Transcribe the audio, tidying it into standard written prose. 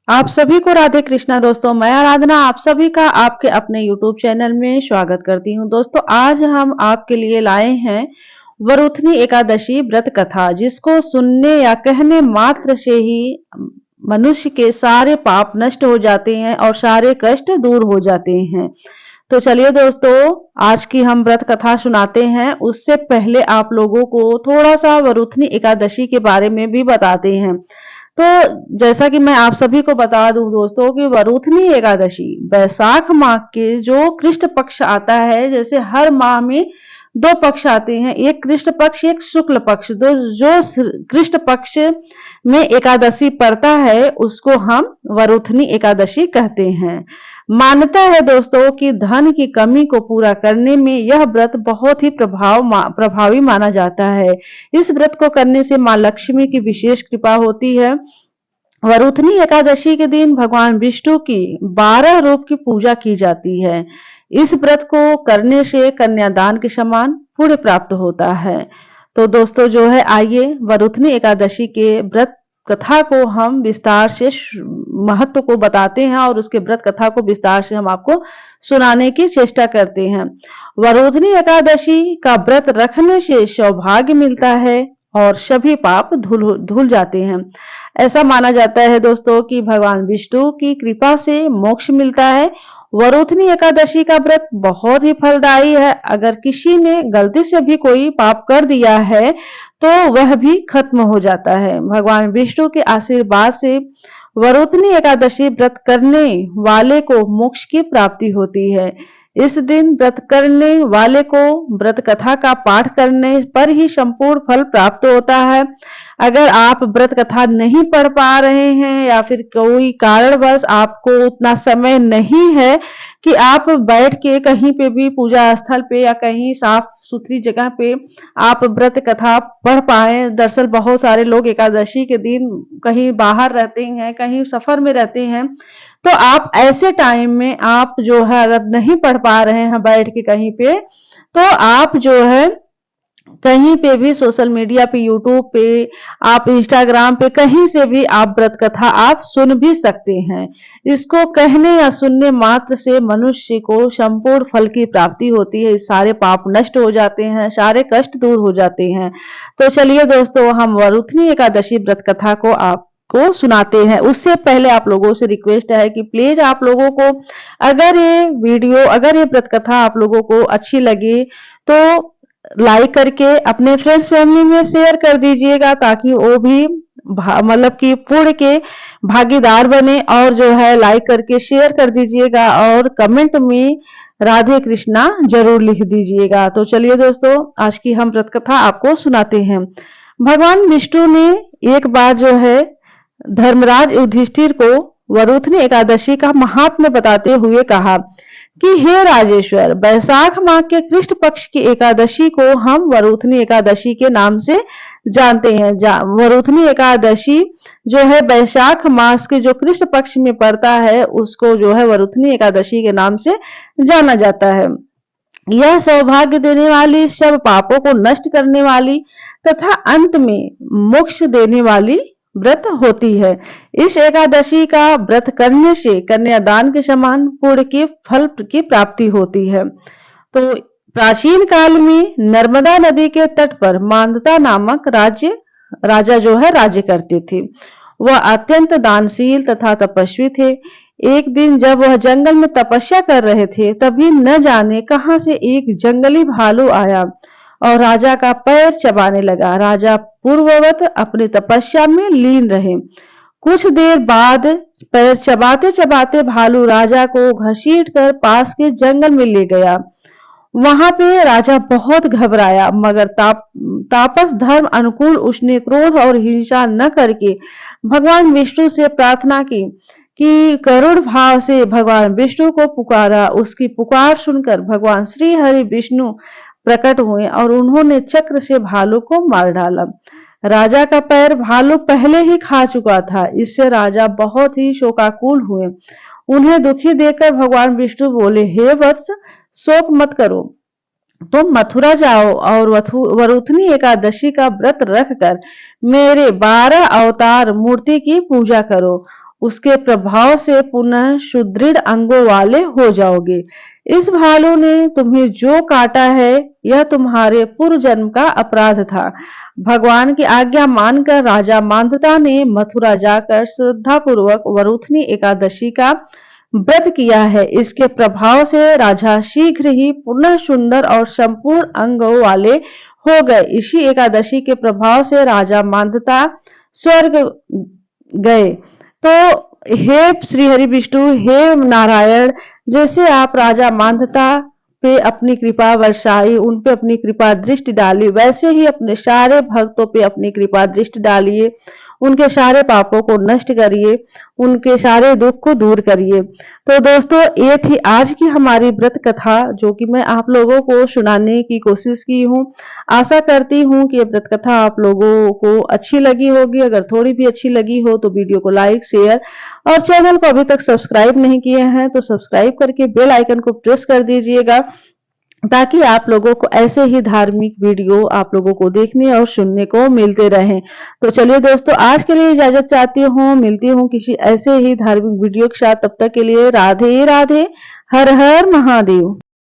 आप सभी को राधे कृष्णा। दोस्तों, मैं आराधना आप सभी का आपके अपने YouTube चैनल में स्वागत करती हूं। दोस्तों, आज हम आपके लिए लाए हैं वरुथनी एकादशी व्रत कथा, जिसको सुनने या कहने मात्र से ही मनुष्य के सारे पाप नष्ट हो जाते हैं और सारे कष्ट दूर हो जाते हैं। तो चलिए दोस्तों, आज की हम व्रत कथा सुनाते हैं। उससे पहले आप लोगों को थोड़ा सा वरुथनी एकादशी के बारे में भी बताते हैं। तो जैसा कि मैं आप सभी को बता दूं दोस्तों कि वरुथनी एकादशी वैशाख माह के जो कृष्ण पक्ष आता है, जैसे हर माह में दो पक्ष आते हैं, एक कृष्ण पक्ष एक शुक्ल पक्ष। जो कृष्ण पक्ष में एकादशी पड़ता है उसको हम वरुथनी एकादशी कहते हैं। मान्यता है दोस्तों कि धन की कमी को पूरा करने में यह व्रत बहुत ही प्रभावी माना जाता है। इस व्रत को करने से मां लक्ष्मी की विशेष कृपा होती है। वरुथनी एकादशी के दिन भगवान विष्णु की 12 रूप की पूजा की जाती है। इस व्रत को करने से कन्यादान के समान पुण्य प्राप्त होता है। तो दोस्तों जो है, आइए वरुथनी एकादशी के व्रत कथा को हम विस्तार से महत्व को बताते हैं और उसके व्रत कथा को विस्तार से हम आपको सुनाने की चेष्टा करते हैं। वरुथनी एकादशी का व्रत रखने से सौभाग्य मिलता है और सभी पाप धुल जाते हैं। ऐसा माना जाता है दोस्तों कि भगवान विष्णु की कृपा से मोक्ष मिलता है। वरुथनी एकादशी का व्रत बहुत ही फलदायी है। अगर किसी ने गलती से भी कोई पाप कर दिया है तो वह भी खत्म हो जाता है। भगवान विष्णु के आशीर्वाद से वरुथनी एकादशी व्रत करने वाले को मोक्ष की प्राप्ति होती है। इस दिन व्रत करने वाले को व्रत कथा का पाठ करने पर ही संपूर्ण फल प्राप्त होता है। अगर आप व्रत कथा नहीं पढ़ पा रहे हैं या फिर कोई कारणवश आपको उतना समय नहीं है कि आप बैठ के कहीं पे भी पूजा स्थल पे या कहीं साफ सुथरी जगह पे आप व्रत कथा पढ़ पाए। दरअसल बहुत सारे लोग एकादशी के दिन कहीं बाहर रहते हैं, कहीं सफर में रहते हैं, तो आप ऐसे टाइम में आप जो है अगर नहीं पढ़ पा रहे हैं बैठ के कहीं पे, तो आप जो है कहीं पे भी सोशल मीडिया पे, यूट्यूब पे, आप इंस्टाग्राम पे, कहीं से भी आप व्रत कथा आप सुन भी सकते हैं। इसको कहने या सुनने मात्र से मनुष्य को संपूर्ण फल की प्राप्ति होती है। सारे पाप नष्ट हो जाते हैं, सारे कष्ट दूर हो जाते हैं। तो चलिए दोस्तों, हम वरुथनी एकादशी व्रत कथा को को सुनाते हैं। उससे पहले आप लोगों से रिक्वेस्ट है कि प्लीज आप लोगों को अगर ये व्रत कथा आप लोगों को अच्छी लगे तो लाइक करके अपने फ्रेंड्स फैमिली में शेयर कर दीजिएगा, ताकि वो भी मतलब कि पुण्य के भागीदार बने। और जो है लाइक करके शेयर कर दीजिएगा और कमेंट में राधे कृष्णा जरूर लिख दीजिएगा। तो चलिए दोस्तों, आज की हम व्रत कथा आपको सुनाते हैं। भगवान विष्णु ने एक बार जो है धर्मराज युधिष्ठिर को वरुथनी एकादशी का महात्म्य बताते हुए कहा कि हे राजेश्वर, वैशाख माह के कृष्ण पक्ष की एकादशी को हम वरुथनी एकादशी के नाम से जानते हैं। वरुथनी एकादशी जो है वैशाख मास के जो कृष्ण पक्ष में पड़ता है उसको जो है वरुथनी एकादशी के नाम से जाना जाता है। यह सौभाग्य देने वाली, सब पापों को नष्ट करने वाली तथा अंत में मोक्ष देने वाली व्रत होती है। इस एकादशी का व्रत करने से कन्यादान के समान पुण्य के फल की प्राप्ति होती है। तो प्राचीन काल में नर्मदा नदी के तट पर मांदता नामक राजा जो है राज्य करते थे। वह अत्यंत दानशील तथा तपस्वी थे। एक दिन जब वह जंगल में तपस्या कर रहे थे, तभी न जाने कहां से एक जंगली भालू आया और राजा का पैर चबाने लगा। राजा पूर्ववत अपनी तपस्या में लीन रहे। कुछ देर बाद पैर चबाते चबाते भालू राजा को घसीटकर पास के जंगल में ले गया। वहां पे राजा बहुत घबराया, मगर तापस धर्म अनुकूल उसने क्रोध और हिंसा न करके भगवान विष्णु से प्रार्थना की कि करुण भाव से भगवान विष्णु को पुकारा। उसकी पुकार सुनकर भगवान श्री हरि विष्णु प्रकट हुए और उन्होंने चक्र से भालू को मार डाला। राजा का पैर भालू पहले ही खा चुका था। इससे राजा बहुत ही शोकाकुल हुए। उन्हें दुखी देखकर भगवान विष्णु बोले, हे वत्स, शोक मत करो, तुम मथुरा जाओ और वरुथनी एकादशी का व्रत रखकर मेरे 12 अवतार मूर्ति की पूजा करो। उसके प्रभाव से पुनः सुदृढ़ अंगों वाले हो जाओगे। इस भालू ने तुम्हें जो काटा है यह तुम्हारे पूर्व जन्म का अपराध था। भगवान की आज्ञा मानकर राजा मांधाता ने मथुरा जाकर श्रद्धापूर्वक वरुथनी एकादशी का व्रत किया है। इसके प्रभाव से राजा शीघ्र ही पुनः सुंदर और संपूर्ण अंगों वाले हो गए। इसी एकादशी के प्रभाव से राजा मांधाता स्वर्ग गए। तो हे श्री हरि विष्णु, हे नारायण, जैसे आप राजा मांधाता पे अपनी कृपा वर्षाई, उन पे अपनी कृपा दृष्टि डाली, वैसे ही अपने सारे भक्तों पे अपनी कृपा दृष्टि डालिए। उनके सारे पापों को नष्ट करिए, उनके सारे दुख को दूर करिए। तो दोस्तों, ये थी आज की हमारी व्रत कथा, जो कि मैं आप लोगों को सुनाने की कोशिश की हूँ। आशा करती हूँ कि ये व्रत कथा आप लोगों को अच्छी लगी होगी। अगर थोड़ी भी अच्छी लगी हो तो वीडियो को लाइक, शेयर और चैनल को अभी तक सब्सक्राइब नहीं किए हैं तो सब्सक्राइब करके बेल आइकन को प्रेस कर दीजिएगा, ताकि आप लोगों को ऐसे ही धार्मिक वीडियो आप लोगों को देखने और सुनने को मिलते रहें। तो चलिए दोस्तों, आज के लिए इजाजत चाहती हूँ, मिलती हूँ किसी ऐसे ही धार्मिक वीडियो के साथ। तब तक के लिए राधे राधे, हर हर महादेव।